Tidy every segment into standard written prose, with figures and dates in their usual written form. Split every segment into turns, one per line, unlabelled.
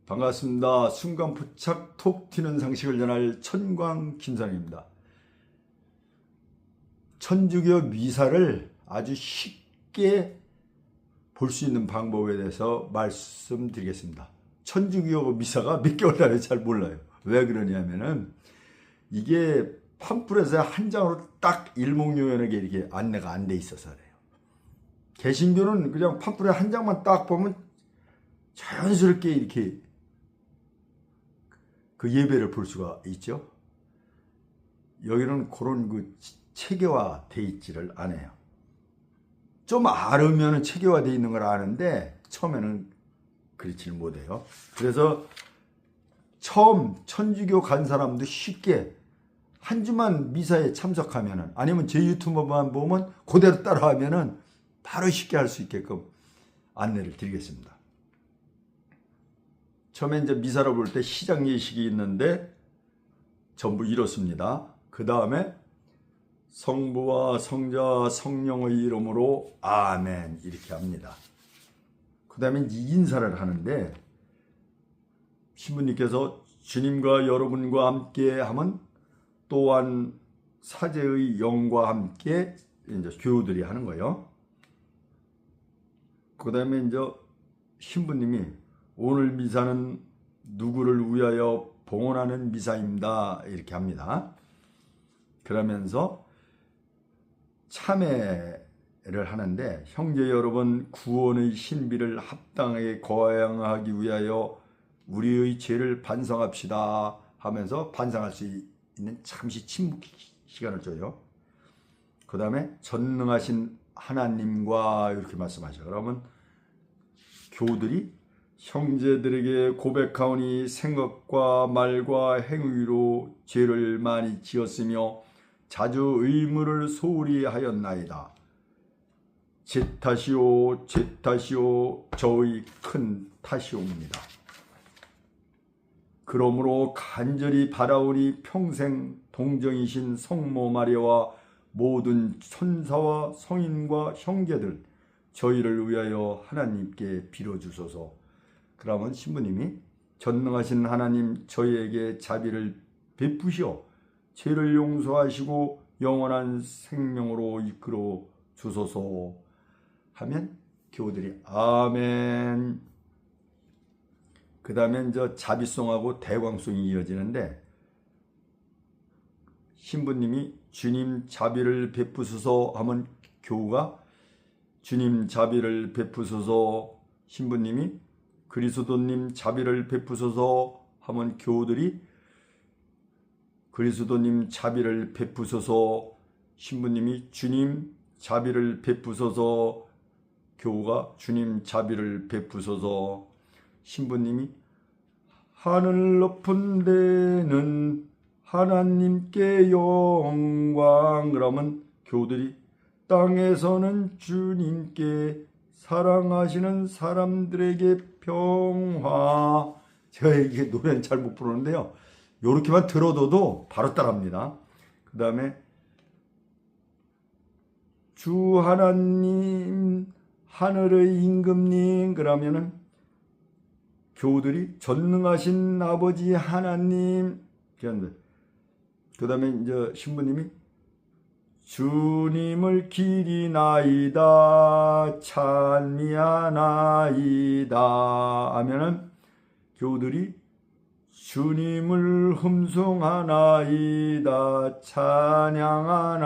반갑습니다. 순간포착 톡 튀는 상식을 전할 천광 김선입니다. 천주교 미사를 아주 쉽게 볼 수 있는 방법에 대해서 말씀드리겠습니다. 천주교 미사가 몇 개월 달에 잘 몰라요. 왜 그러냐면은 이게 팜플렛에 한 장으로 딱 일목요연하게 이렇게 안내가 안 돼 있어서 그래요. 개신교는 그냥 팜플렛 한 장만 딱 보면 자연스럽게 이렇게 그 예배를 볼 수가 있죠. 여기는 그런 그 체계화 돼 있지를 않아요. 좀 알으면 체계화 돼 있는 걸 아는데 처음에는 그렇지는 못해요. 그래서 처음 천주교 간 사람도 쉽게 한 주만 미사에 참석하면은, 아니면 제 유튜브만 보면 그대로 따라하면은 바로 쉽게 할 수 있게끔 안내를 드리겠습니다. 처음에 이제 미사를 볼 때 시작 예식이 있는데 전부 이렇습니다. 그 다음에 성부와 성자와 성령의 이름으로 아멘 이렇게 합니다. 그 다음에 인사를 하는데 신부님께서 주님과 여러분과 함께 하면 또한 사제의 영과 함께 이제 교우들이 하는 거예요. 그 다음에 이제 신부님이 오늘 미사는 누구를 위하여 봉헌하는 미사입니다 이렇게 합니다. 그러면서 참회를 하는데, 형제 여러분, 구원의 신비를 합당하게 거행하기 위하여 우리의 죄를 반성합시다 하면서 반성할 수 있는 잠시 침묵 시간을 줘요. 그 다음에 전능하신 하나님과 이렇게 말씀하셔요. 그러면 교우들이 형제들에게 고백하오니 생각과 말과 행위로 죄를 많이 지었으며 자주 의무를 소홀히 하였나이다. 제 탓이오 제 탓이오 저의 큰 탓이옵니다. 그러므로 간절히 바라오니 평생 동정이신 성모 마리아와 모든 천사와 성인과 형제들 저희를 위하여 하나님께 빌어주소서. 그러면 신부님이 전능하신 하나님 저희에게 자비를 베푸시어 죄를 용서하시고 영원한 생명으로 이끌어 주소서 하면 교우들이 아멘. 그 다음에 이제 자비송하고 대광송이 이어지는데, 신부님이 주님 자비를 베푸소서 하면 교우가 주님 자비를 베푸소서, 신부님이 그리스도님 자비를 베푸소서 하면 교우들이 그리스도님 자비를 베푸소서, 신부님이 주님 자비를 베푸소서, 교우가 주님 자비를 베푸소서, 신부님이 하늘 높은 데는 하나님께 영광 그러면 교우들이 땅에서는 주님께 사랑하시는 사람들에게 평화. 제가 이게 노래는 잘 못 부르는데요, 요렇게만 들어둬도 바로 따라합니다. 그 다음에 주 하나님 하늘의 임금님 그러면은 교우들이 전능하신 아버지 하나님. 그 다음에 이제 신부님이 주님을 기리나이다 찬미하나이다 하면은 교우들이 주님을 흠송하나이다 찬양하나이다.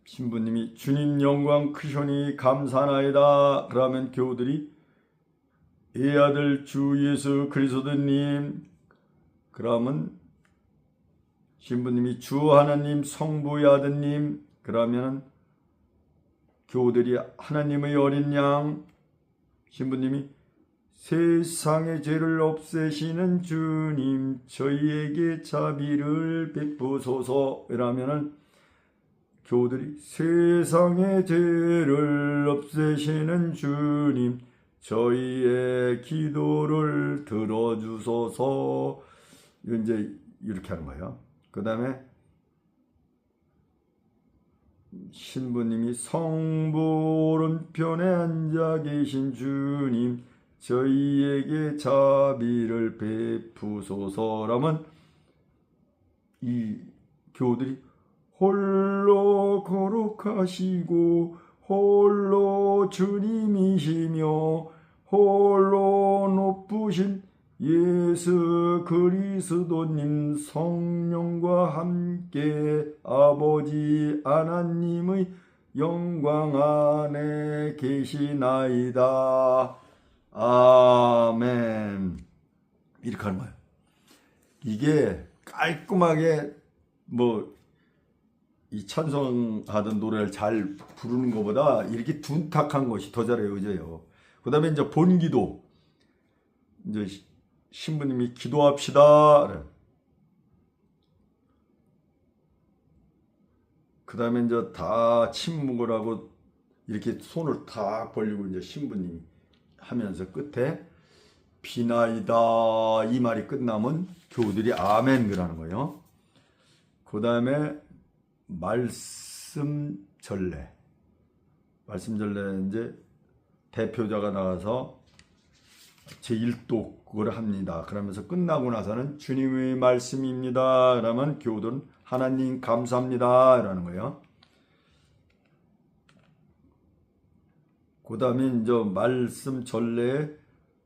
신부님이 주님 영광 크시오니 감사나이다 그러면 교우들이 이 아들 주 예수 그리스도님 그러면 신부님이 주 하나님 성부의 아드님 그러면 교우들이 하나님의 어린 양. 신부님이 세상의 죄를 없애시는 주님 저희에게 자비를 베푸소서 이라면은 교우들이 세상의 죄를 없애시는 주님 저희의 기도를 들어주소서. 이제 이렇게 하는 거예요. 그 다음에 신부님이 성부 오른편에 앉아 계신 주님 저희에게 자비를 베푸소서라면 이 교우들이 홀로 거룩하시고 홀로 주님이시며 홀로 높으신 예수 그리스도님 성령과 함께 아버지 하나님의 영광 안에 계시나이다. 아멘. 이렇게 하는 거예요. 이게 깔끔하게 이 찬송하던 노래를 잘 부르는 것보다 이렇게 둔탁한 것이 더 잘 외워져요. 그 다음에 이제 본기도, 이제 신부님이 기도합시다. 그 다음에 이제 다 침묵을 하고 이렇게 손을 다 벌리고 이제 신부님이 하면서 끝에 비나이다 이 말이 끝나면 교우들이 아멘 그러는 거예요. 그 다음에 말씀 전례 이제 대표자가 나가서 제1독을 합니다. 그러면서 끝나고 나서는 주님의 말씀입니다. 그러면 교우들은 하나님 감사합니다 라는 거예요. 그 다음에 이제 말씀 전례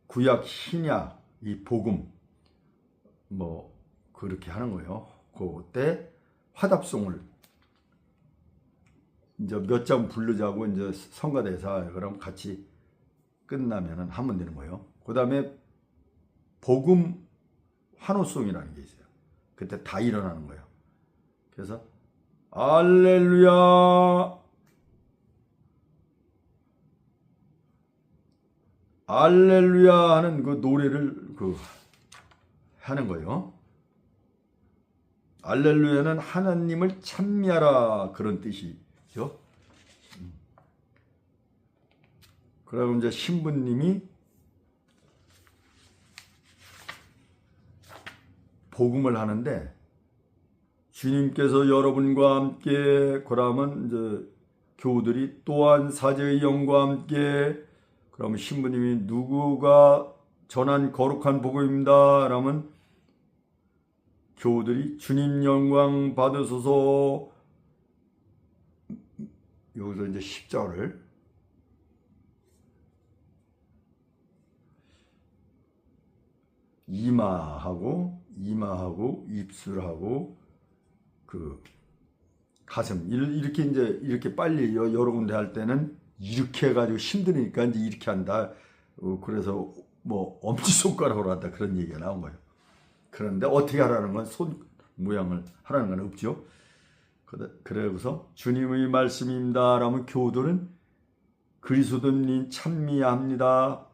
구약 신약 이 복음 그렇게 하는 거예요. 그때 화답송을 이제 몇 장 부르자고 이제 성가대사 그럼 같이 끝나면은 하면 되는 거예요. 그 다음에 복음 환호송이라는 게 있어요. 그때 다 일어나는 거예요. 그래서 알렐루야 알렐루야 하는 그 노래를 하는 거예요. 알렐루야는 하나님을 찬미하라 그런 뜻이죠. 그러면 이제 신부님이 복음을 하는데 주님께서 여러분과 함께 그러면 이제 교우들이 또한 사제의 영과 함께 그러면 신부님이 누구가 전한 거룩한 복음입니다. 그러면 교우들이 주님 영광 받으소서. 여기서 이제 10절을 이마하고 입술하고 가슴 이렇게 이제 이렇게 빨리 여러 군데 할 때는 이렇게 해가지고 힘드니까 이제 이렇게 한다. 그래서 엄지손가락으로 한다 그런 얘기가 나온 거예요. 그런데 어떻게 하라는 건 손 모양을 하라는 건 없죠. 그래서 주님의 말씀입니다. 라면 교우들은 그리스도님 찬미합니다.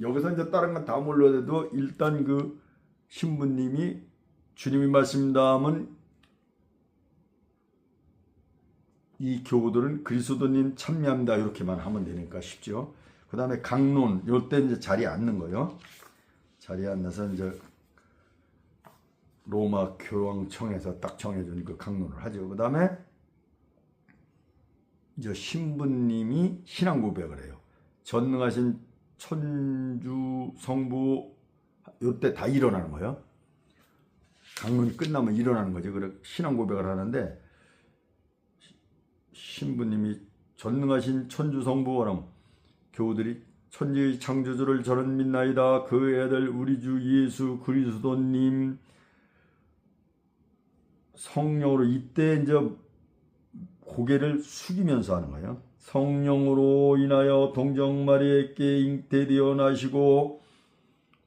여기서 이제 다른 건 다 몰라도 일단 신부님이 주님의 말씀입니다 하면 이 교우들은 그리스도님 찬미합니다 이렇게만 하면 되니까 쉽죠. 그 다음에 강론 요때 이제 자리에 앉는 거예요. 자리에 앉아서 이제 로마 교황청에서 딱 정해준 그 강론을 하죠. 그 다음에 이제 신부님이 신앙 고백을 해요. 전능하신 천주 성부 요때 다 일어나는 거예요. 강론이 끝나면 일어나는 거죠. 그래 신앙 고백을 하는데 신부님이 전능하신 천주 성부 그럼 교우들이 천지의 창조주를 저는 믿나이다. 그 애들 우리 주 예수 그리스도님 성령으로 이때 이제 고개를 숙이면서 하는 거예요. 성령으로 인하여 동정 마리아께 잉태되어 나시고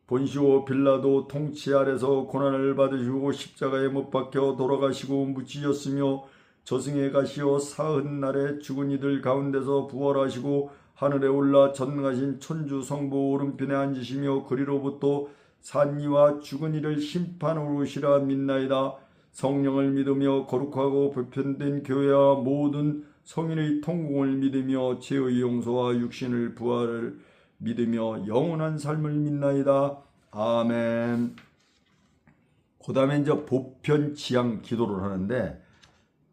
본시오 빌라도 통치 아래서 고난을 받으시고 십자가에 못 박혀 돌아가시고 묻히셨으며 저승에 가시어 사흔 날에 죽은 이들 가운데서 부활하시고 하늘에 올라 전능하신 천주 성부 오른편에 앉으시며 그리로부터 산 이와 죽은 이를 심판하러 오시라 믿나이다. 성령을 믿으며 거룩하고 보편된 교회와 모든 성인의 통공을 믿으며 죄의 용서와 육신의 부활을 믿으며 영원한 삶을 믿나이다. 아멘. 그 다음에 이제 보편 지향 기도를 하는데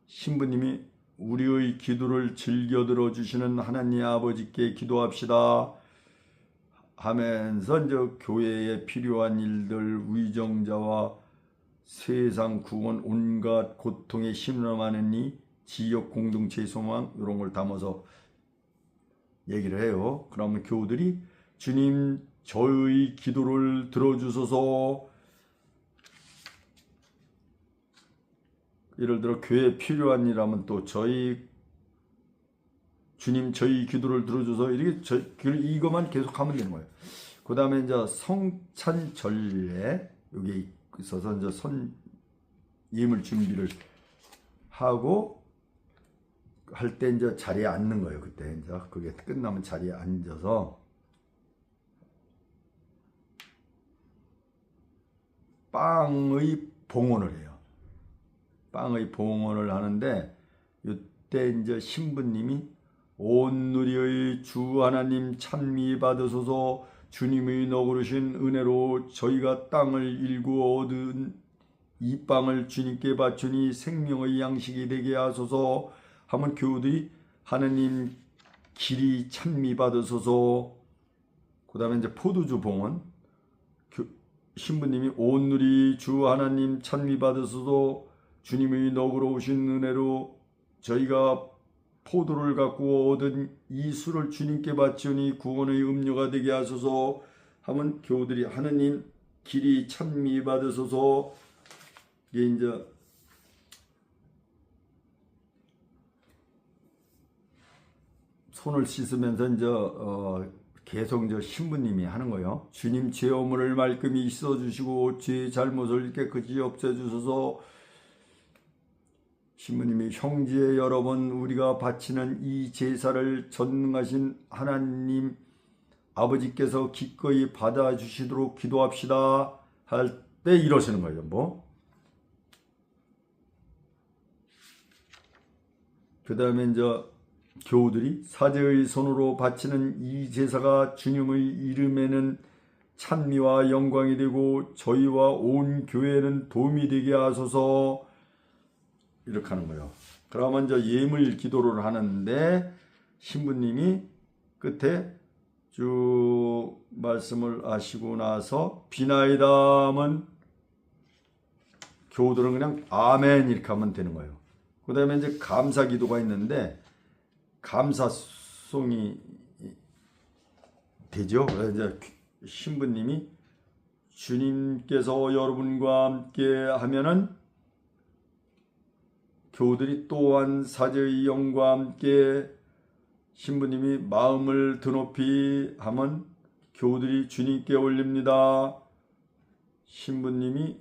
신부님이 우리의 기도를 즐겨 들어주시는 하나님 아버지께 기도합시다 하면서 이제 교회에 필요한 일들, 위정자와 세상 구원, 온갖 고통에 심령하는 이 지역 공동체의 소망, 이런 걸 담아서 얘기를 해요. 그러면 교우들이 주님 저의 기도를 들어주소서. 예를 들어 교회에 필요한 일하면 또 주님 저희 기도를 들어줘서 이렇게 이것만 계속 하면 되는 거예요. 그 다음에 이제 성찬절례 여기 있어서 이제 예물 준비를 하고 할 때 이제 자리에 앉는 거예요. 그때 이제 그게 끝나면 자리에 앉아서 빵의 봉헌을 해요. 빵의 봉헌을 하는데 이때 이제 신부님이 온 누리의 주 하나님 찬미 받으소서. 주님의 너그르신 은혜로 저희가 땅을 일구어 얻은 이 빵을 주님께 바치니 생명의 양식이 되게 하소서 하면 교우들이 하나님 길이 찬미 받으소서. 그 다음에 이제 포도주 봉헌 신부님이 온 누리 주 하나님 찬미 받으소서. 주님의 너그러우신 은혜로 저희가 포도를 갖고 얻은 이 술을 주님께 바치니 구원의 음료가 되게 하소서 하면 교우들이 하느님 길이 찬미 받으소서. 이게 이제 손을 씻으면서 이제 계속 이제 신부님이 하는 거예요. 주님 죄 어물을 말끔히 씻어 주시고 죄 잘못을 깨끗이 없애 주소서. 신부님이 형제 여러분 우리가 바치는 이 제사를 전능하신 하나님 아버지께서 기꺼이 받아주시도록 기도합시다 할 때 이러시는 거예요. 그 다음에 이제 교우들이 사제의 손으로 바치는 이 제사가 주님의 이름에는 찬미와 영광이 되고 저희와 온 교회는 도움이 되게 하소서. 이렇게 하는 거예요. 그러면 이제 예물 기도를 하는데 신부님이 끝에 쭉 말씀을 하시고 나서 비나이다 하면 교우들은 그냥 아멘 이렇게 하면 되는 거예요. 그 다음에 이제 감사 기도가 있는데 감사송이 되죠. 그래서 이제 신부님이 주님께서 여러분과 함께 하면은 교우들이 또한 사제의 영과 함께 신부님이 마음을 드높이 하면 교우들이 주님께 올립니다. 신부님이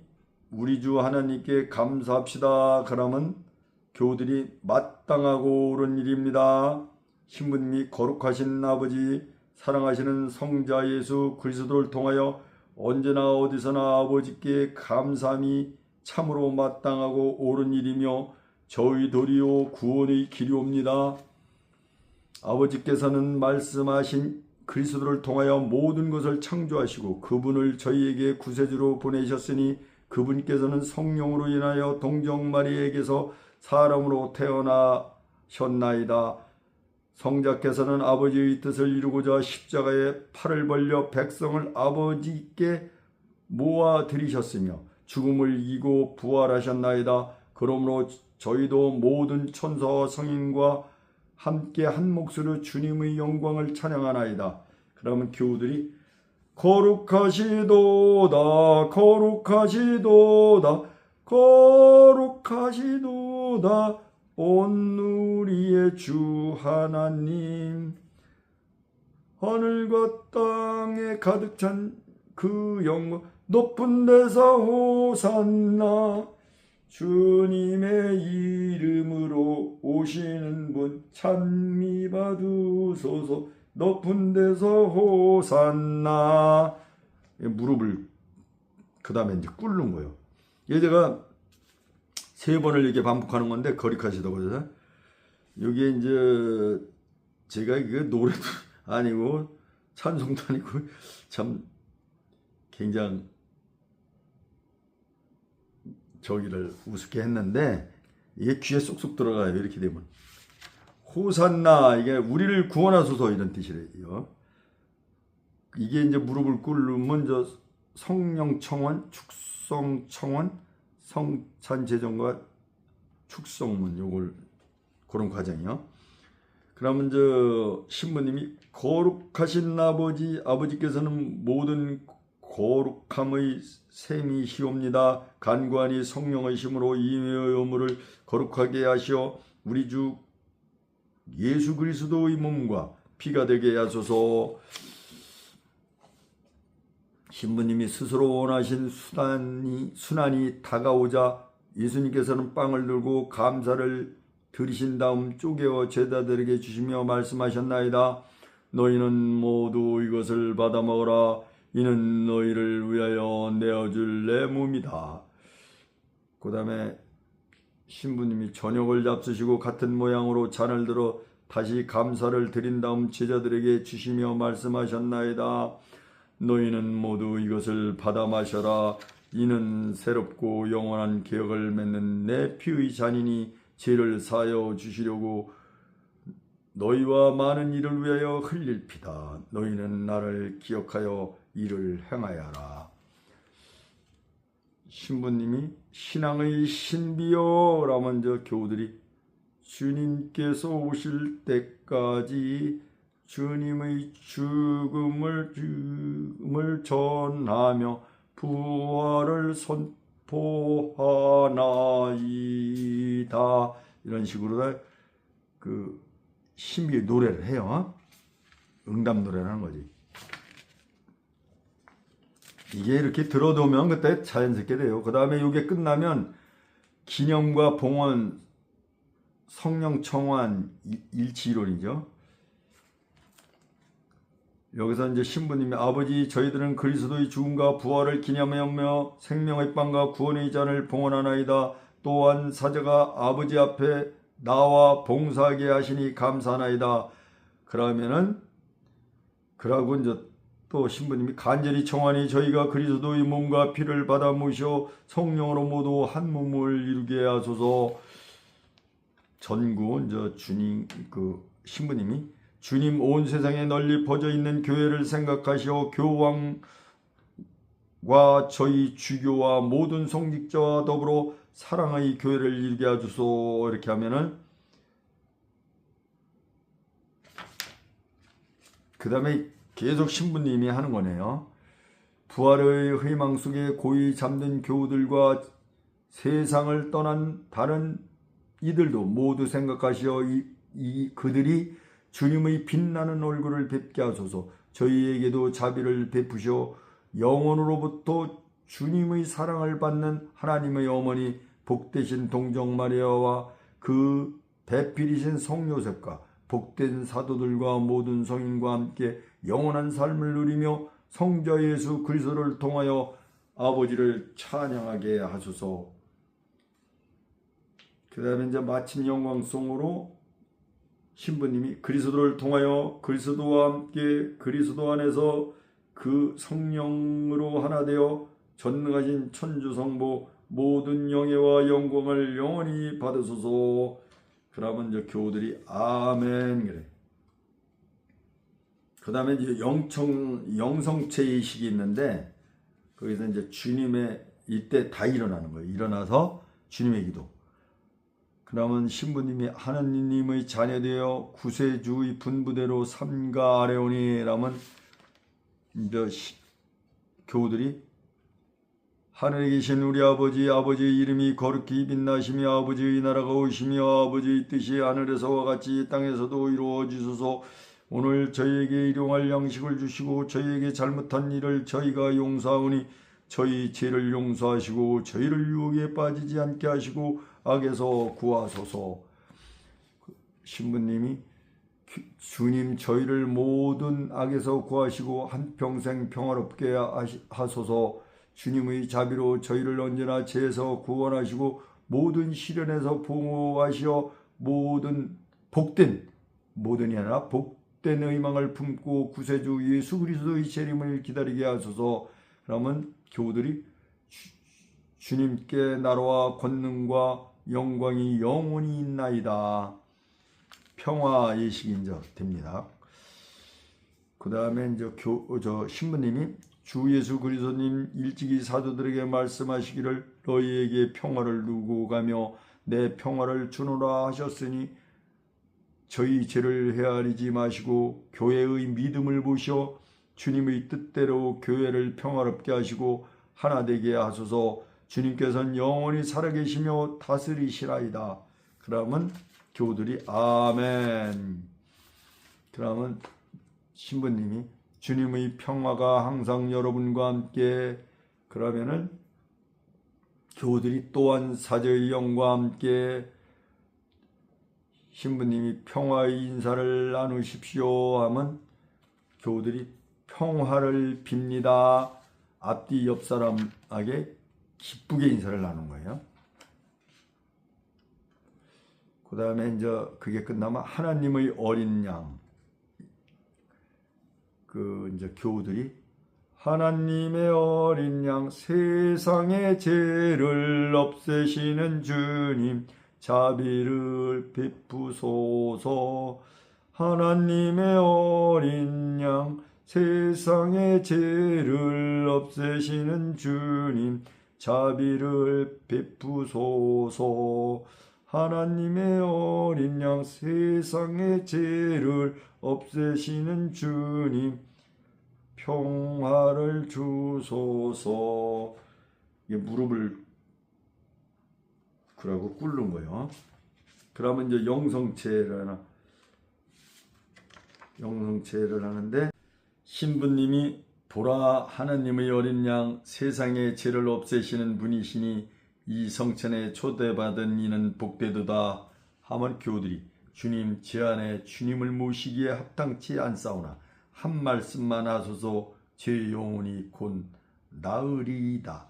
우리 주 하나님께 감사합시다. 그러면 교우들이 마땅하고 옳은 일입니다. 신부님이 거룩하신 아버지 사랑하시는 성자 예수 그리스도를 통하여 언제나 어디서나 아버지께 감사함이 참으로 마땅하고 옳은 일이며 저희 도리요 구원의 길이옵니다. 아버지께서는 말씀하신 그리스도를 통하여 모든 것을 창조하시고 그분을 저희에게 구세주로 보내셨으니 그분께서는 성령으로 인하여 동정 마리에게서 사람으로 태어나셨나이다. 성자께서는 아버지의 뜻을 이루고자 십자가에 팔을 벌려 백성을 아버지께 모아들이셨으며 죽음을 이기고 부활하셨나이다. 그러므로 저희도 모든 천사와 성인과 함께 한 몫으로 주님의 영광을 찬양하나이다. 그러면 교우들이 거룩하시도다 거룩하시도다 거룩하시도다 온 우리의 주 하나님 하늘과 땅에 가득 찬 그 영광 높은 데서 호산나 주님의 이름으로 오시는 분 찬미 받으소서 높은 데서 호산나. 무릎을 그 다음에 이제 꿇는 거예요. 이게 제가 3번을 이렇게 반복하는 건데 거룩하시다고 해서 여기에 이제 제가 이게 노래도 아니고 찬송도 아니고 참 굉장히 저기를 우습게 했는데 이게 귀에 쏙쏙 들어가요. 이렇게 되면. 호산나, 이게 우리를 구원하소서 이런 뜻이래요. 이게 이제 무릎을 꿇으면 저 성령 청원, 축성 청원, 성찬 제정과 축성문, 요걸 그런 과정이요. 그러면 저 신부님이 거룩하신 아버지께서는 모든 거룩함의 셈이시옵니다. 간관이 성령의 힘으로 이의 의무를 거룩하게 하시어 우리 주 예수 그리스도의 몸과 피가 되게 하소서. 신부님이 스스로 원하신 순환이 다가오자 예수님께서는 빵을 들고 감사를 드리신 다음 쪼개어 제자들에게 주시며 말씀하셨나이다. 너희는 모두 이것을 받아 먹어라. 이는 너희를 위하여 내어줄 내 몸이다. 그 다음에 신부님이 저녁을 잡수시고 같은 모양으로 잔을 들어 다시 감사를 드린 다음 제자들에게 주시며 말씀하셨나이다. 너희는 모두 이것을 받아 마셔라. 이는 새롭고 영원한 계약을 맺는 내 피의 잔이니 죄를 사하여 주시려고 너희와 많은 이를 위하여 흘릴 피다. 너희는 나를 기억하여 이를 행하여라. 신부님이 신앙의 신비여 라면 저 교우들이 주님께서 오실 때까지 주님의 죽음을 전하며 부활을 선포하나이다. 이런 식으로 그 신비 노래를 해요. 응답 노래를 하는 거지. 이게 이렇게 들어두면 그때 자연스럽게 돼요. 그 다음에 이게 끝나면 기념과 봉헌, 성령 청환, 일치이론이죠. 여기서 이제 신부님이 아버지 저희들은 그리스도의 죽음과 부활을 기념하며 생명의 빵과 구원의 잔을 봉헌하나이다. 또한 사자가 아버지 앞에 나와 봉사하게 하시니 감사하나이다. 그러고 이제 또 신부님이 간절히 청하니 저희가 그리스도의 몸과 피를 받아 모셔 성령으로 모두 한 몸을 이루게 하소서. 전구 이제 주님 신부님이 주님 온 세상에 널리 퍼져 있는 교회를 생각하시어 교황과 저희 주교와 모든 성직자와 더불어 사랑의 교회를 이루게 하소서. 이렇게 하면은 그 다음에 계속 신부님이 하는 거네요. 부활의 희망 속에 고이 잠든 교우들과 세상을 떠난 다른 이들도 모두 생각하시어 그들이 주님의 빛나는 얼굴을 뵙게 하소서. 저희에게도 자비를 베푸셔 영원으로부터 주님의 사랑을 받는 하나님의 어머니 복되신 동정 마리아와 그 배필이신 성요셉과 복된 사도들과 모든 성인과 함께 영원한 삶을 누리며 성자 예수 그리스도를 통하여 아버지를 찬양하게 하소서. 그 다음에 이제 마침 영광송으로 신부님이 그리스도를 통하여 그리스도와 함께 그리스도 안에서 그 성령으로 하나 되어 전능하신 천주성부 모든 영예와 영광을 영원히 받으소서. 그러면 이제 교우들이 아멘 그래. 그 다음에 이제 영성체의식이 있는데 거기서 이제 주님의 이때 다 일어나는 거예요. 일어나서 주님의 기도. 그러면 신부님이 하느님의 자녀되어 구세주의 분부대로 삼가 아뢰오니 라면 이제 교우들이 하늘에 계신 우리 아버지의 이름이 거룩히 빛나시며 아버지의 나라가 오시며 아버지의 뜻이 하늘에서와 같이 땅에서도 이루어지소서. 오늘 저희에게 일용할 양식을 주시고 저희에게 잘못한 일을 저희가 용서하오니 저희 죄를 용서하시고 저희를 유혹에 빠지지 않게 하시고 악에서 구하소서. 신부님이 주님 저희를 모든 악에서 구하시고 한평생 평화롭게 하소서. 주님의 자비로 저희를 언제나 죄에서 구원하시고 모든 시련에서 보호하시어 모든이 아니라 복된 의망을 품고 구세주 예수 그리스도의 재림을 기다리게 하소서. 그러면 교우들이 주님께 나라와 권능과 영광이 영원히 있나이다. 평화 예식이 이제 됩니다. 그 다음에 이제 신부님이 주 예수 그리스도님 일찍이 사도들에게 말씀하시기를 너희에게 평화를 두고 가며 내 평화를 주노라 하셨으니 저희 죄를 헤아리지 마시고 교회의 믿음을 보시어 주님의 뜻대로 교회를 평화롭게 하시고 하나 되게 하소서. 주님께서는 영원히 살아계시며 다스리시라이다. 그러면 교우들이 아멘. 그러면 신부님이 주님의 평화가 항상 여러분과 함께. 그러면은 교우들이 또한 사제의 영과 함께 신부님이 평화의 인사를 나누십시오 하면 교우들이 평화를 빕니다. 앞뒤 옆 사람에게 기쁘게 인사를 나눈 거예요. 그 다음에 이제 그게 끝나면 하나님의 어린 양, 이제 교우들이 하나님의 어린 양 세상의 죄를 없애시는 주님 자비를 베푸소서. 하나님의 어린 양 세상의 죄를 없애시는 주님 자비를 베푸소서. 하나님의 어린 양 세상의 죄를 없애시는 주님 평화를 주소서. 이게 무릎을 그러고 꿇는 거예요. 그러면 이제 영성체를 하는데 신부님이 보라 하나님의 어린 양 세상의 죄를 없애시는 분이시니 이 성천에 초대받은 이는 복되도다 하면 교우들이 주님 제 안에 주님을 모시기에 합당치 않사오나 한 말씀만 하소서. 제 영혼이 곧 나으리이다.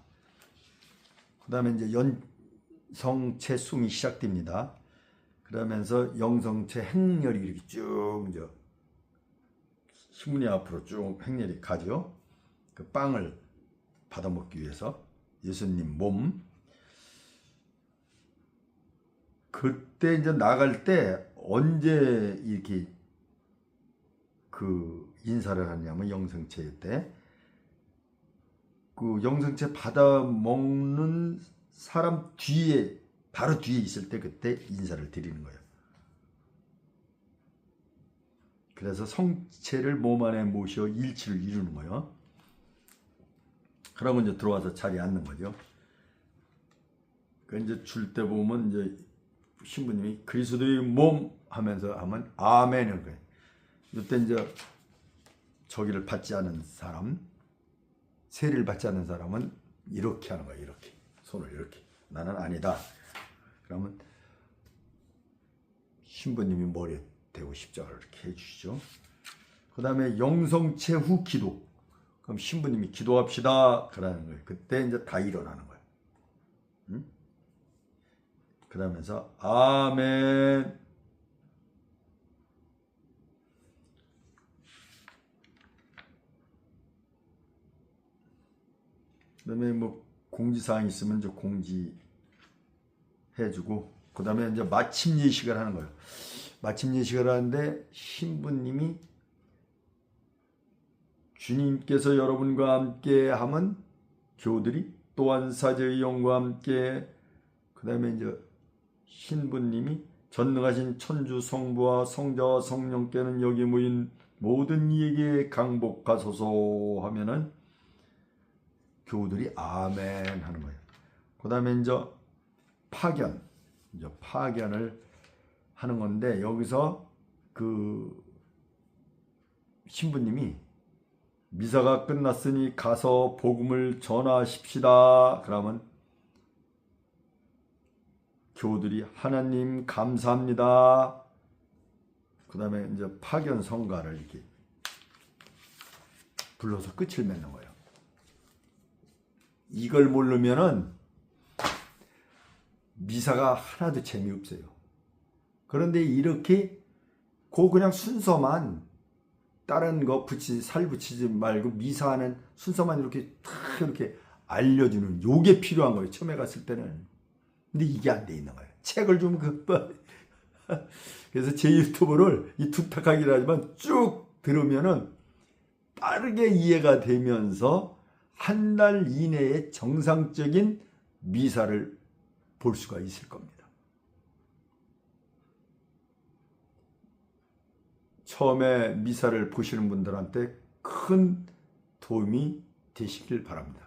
그 다음에 이제 영성체 숭이 시작됩니다. 그러면서 영성체 행렬이 이렇게 쭉 이제 신부님 앞으로 쭉 행렬이 가죠. 그 빵을 받아먹기 위해서 예수님 몸. 그때 이제 나갈 때 언제 이렇게 인사를 하냐면 영성체 때 영성체 받아 먹는 사람 뒤에 바로 뒤에 있을 때 그때 인사를 드리는 거예요. 그래서 성체를 몸 안에 모셔 일치를 이루는 거예요. 그러면 이제 들어와서 자리에 앉는 거죠. 그 이제 줄 때 보면 이제 신부님이 그리스도의 몸 하면서 하면 아멘인 거예요. 이때 이제 저기를 받지 않은 사람, 세례를 받지 않는 사람은 이렇게 하는 거예요. 이렇게 손을 이렇게. 나는 아니다. 그러면 신부님이 머리에 대고 십자가를 이렇게 해주시죠. 그 다음에 영성체 후 기도. 그럼 신부님이 기도합시다. 그러는 거예요. 그때 이제 다 일어나는 거예요. 응? 그러면서 아멘. 그 다음에 뭐 공지사항 있으면 이제 공지해주고, 그 다음에 이제 마침 예식을 하는 거예요. 마침 예식을 하는데 신부님이 주님께서 여러분과 함께 하면 교우들이 또한 사제의 영과 함께. 그 다음에 이제 신부님이 전능하신 천주 성부와 성자와 성령께는 여기 모인 모든 이에게 강복하소서 하면은 교우들이 아멘 하는 거예요. 그 다음에 이제 파견을 하는 건데, 여기서 신부님이 미사가 끝났으니 가서 복음을 전하십시다. 그러면 교우들이 하나님 감사합니다. 그 다음에 이제 파견 성가를 이렇게 불러서 끝을 맺는 거예요. 이걸 모르면은 미사가 하나도 재미없어요. 그런데 이렇게 그냥 순서만 다른 거 살 붙이지 말고 미사하는 순서만 이렇게 탁 이렇게 알려주는 요게 필요한 거예요. 처음에 갔을 때는 근데 이게 안 돼 있는 거예요. 책을 좀 그래서 제 유튜브를 이 두탁하긴 하지만 쭉 들으면은 빠르게 이해가 되면서 한 달 이내에 정상적인 미사를 볼 수가 있을 겁니다. 처음에 미사를 보시는 분들한테 큰 도움이 되시길 바랍니다.